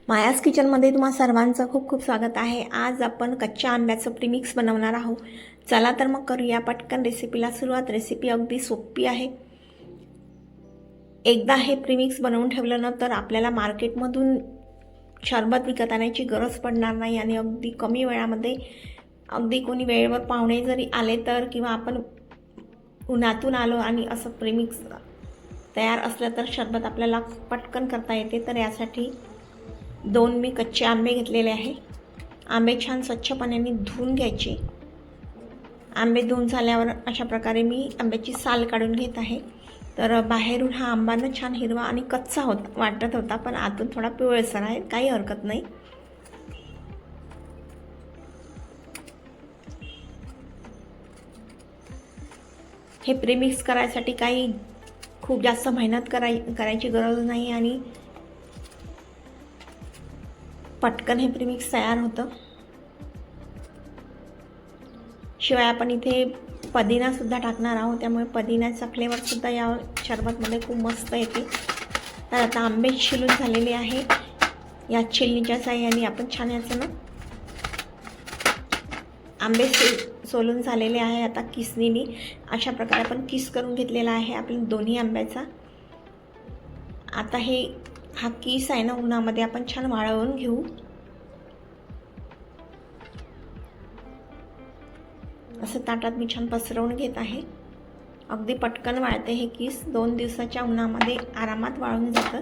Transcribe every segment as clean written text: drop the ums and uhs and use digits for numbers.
मायाज किचनमध्ये तुम्हा सर्वांचं खूप खूप स्वागत आहे। आज आपण कच्च्या आंब्याचं प्रीमिक्स बनवणार आहोत। चला तर मग करूया पटकन रेसिपीला सुरुवात। रेसिपी अगदी सोपी आहे। एकदा हे प्रीमिक्स बनवून ठेवलं ना तर आपल्याला मार्केटमधून शरबत विकत आणायची गरज पडणार नाही आणि अगदी कमी वेळामध्ये अगदी कोणी वेळेवर पाहुणे जरी आले तर किंवा आपण उन्हातून आलो आणि असं प्रीमिक्स तयार असलं तर शरबत आपल्याला पटकन करता येते। तर यासाठी 2 मी कच्चे आंबे घेतलेले आहे। आंबे छान स्वच्छ पाण्याने धुवून घ्यायचे। आंबे धुवून झाल्यावर अशा प्रकारे मी आंब्याची साल काढून घेत आहे। तर बाहेरून हा आंबा ना छान हिरवा आणि कच्चा वाटत होता, पण आतून थोडा पिवळसर आहे, काही हरकत नाही। हे प्रीमिक्स करायसाठी काही खूप जास्त मेहनत करायची गरज नाही आणि पटकन हे प्रीमिक्स तयार होतं। शिवाय आपण इथे पुदिना सुद्धा टाकणार आहोत, त्यामुळे पुदिन्याचा फ्लेवर सुद्धा या शरबतमध्ये खूप मस्त येते। तर आता आंबे छिलून झालेले आहे। या छिलणीच्या साहाय्याने आपण छान याचं ना आंबे सोलून झालेले आहे। आता किसणीने अशा प्रकारे आपण किस करून घेतलेला आहे आपल्या दोन्ही आंब्याचा। आता हा किस आहे ना उन्हामध्ये आपण छान वाळवून घेऊ। असं ताटात मी छान पसरवून घेत आहे। अगदी पटकन वाळते हे किस, 2 दिवसाच्या उन्हामध्ये आरामात वाळून जातं।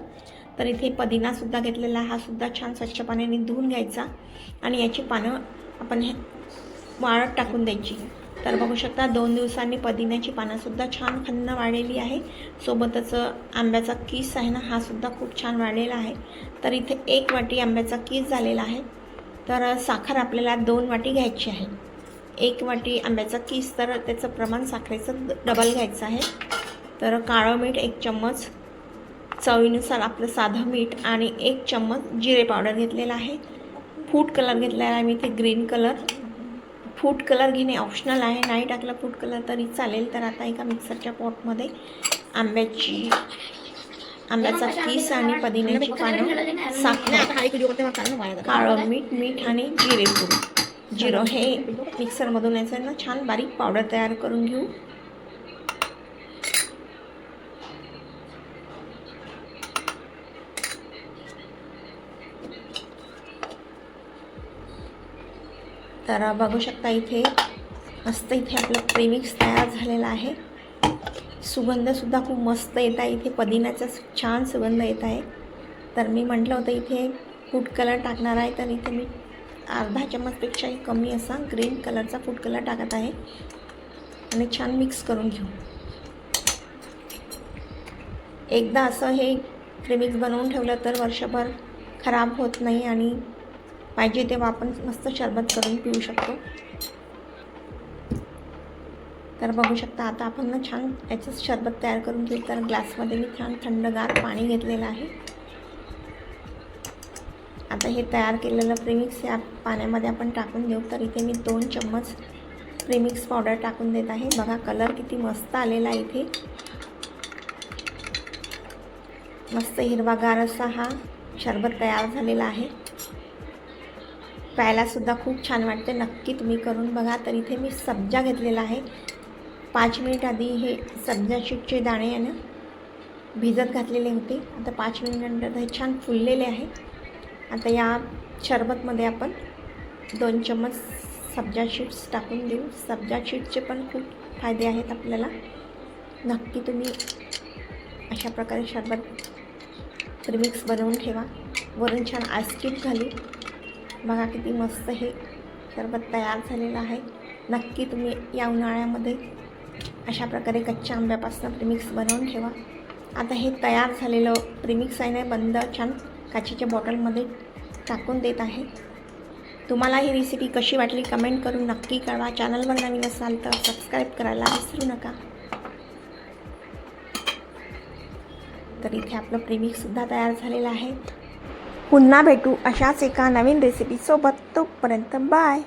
तर इथे पुदिना सुद्धा घेतलेला, हा सुद्धा छान स्वच्छ पाण्याने धुवून घ्यायचा आणि याची पानं आपण वाळत टाकून द्यायची। तर बघू शकता 2 दिवसांनी पुदिन्याची पानं सुद्धा छान खन्न वाळलेली आहे। सोबतच आंब्याचा किस आहे ना हा सुद्धा खूप छान वाळलेला आहे। तर इथे 1 वाटी आंब्याचा किस झालेला आहे। तर साखर आपल्याला 2 वाटी घ्यायची आहे। 1 वाटी आंब्याचा किस, तर त्याचं प्रमाण साखरेचं डबल घ्यायचं आहे। तर काळं मीठ 1 चम्मच, चवीनुसार आपलं साधं मीठ आणि 1 चम्मच जिरे पावडर घेतलेला आहे। फूड कलर घेतलेला आहे मी इथे ग्रीन कलर। फूड कलर घेणे ऑप्शनल आहे, नाही टाकला फूड कलर तरी चालेल। तर आता एका मिक्सरच्या पॉटमध्ये आंब्याचा किस आणि पुदिन्याची पानं, साखर, काळं मीठ आणि जिरं हे मिक्सरमधून याचं ना छान बारीक पावडर तयार करून घेऊ। तर बघू शकता इथे मस्त आपलं प्रीमिक्स तयार झालेला आहे। सुगंध सुद्धा खूप मस्त येत आहे। इथे पुदिन्याचा छान सुगंध येत आहे। तर मी म्हटलं होतं इथे फूड कलर टाकणार आहे, तर इथे मी अर्धा चम्मचपेक्षाही कमी असा ग्रीन कलरचा फूड कलर टाकत आहे आणि छान मिक्स करून घेऊ। एकदा असं हे प्रीमिक्स बनवून ठेवलं तर वर्षभर खराब होत नाही आणि पाहिजे तेव्हा आपण मस्त शरबत करून पिऊ शकतो। तर बघू शकता आता आपण ना छान याचं शरबत तयार करून घेऊ। तर ग्लासमध्ये मी छान थंडगार पाणी घेतलेलं आहे। आता हे तयार केलेलं प्रीमिक्स या पाण्यामध्ये आपण टाकून देऊ। तर इथे मी 2 चम्मच प्रीमिक्स पावडर टाकून देत आहे। बघा कलर किती मस्त आलेला आहे। इथे मस्त हिरवागार असा हा शरबत तयार झालेला आहे। प्यायला सुद्धा खूप छान वाटते, नक्की तुम्ही करून बघा। तर इथे मी सब्जा घेतलेला आहे। 5 मिनिट आधी हे सब्जा सीडचे दाणे आहे ना भिजत घातलेले होते। आता 5 मिनिटानंतर हे छान फुललेले आहे। आता या शरबतमध्ये आपण 2 चम्मच सब्जा सीड्स टाकून देऊ। सब्जा सीडचे पण खूप फायदे आहेत आपल्याला, नक्की तुम्ही अशा प्रकारे शरबत प्रीमिक्स बनवून ठेवा। वरून छान आईस क्यूब घालू। बघा किती मस्त हे शरबत तयार झालेलं आहे। नक्की तुम्ही या उन्हाळ्यामध्ये अशा प्रकारे कच्च्या आंब्यापासून प्रीमिक्स बनवून ठेवा। आता हे तयार झालेलं प्रीमिक्स आहे ना बंद छान काचेच्या बॉटलमध्ये टाकून देत आहे। तुम्हाला ही रेसिपी कशी वाटली कमेंट करून नक्की कळवा। चॅनलवर नवीन असाल तर सबस्क्राईब करायला विसरू नका। तर इथे आपलं प्रीमिक्स सुद्धा तयार झालेलं आहे। पुन्हा भेटू अशाच एका नवीन रेसिपीसोबत, तोपर्यंत बाय।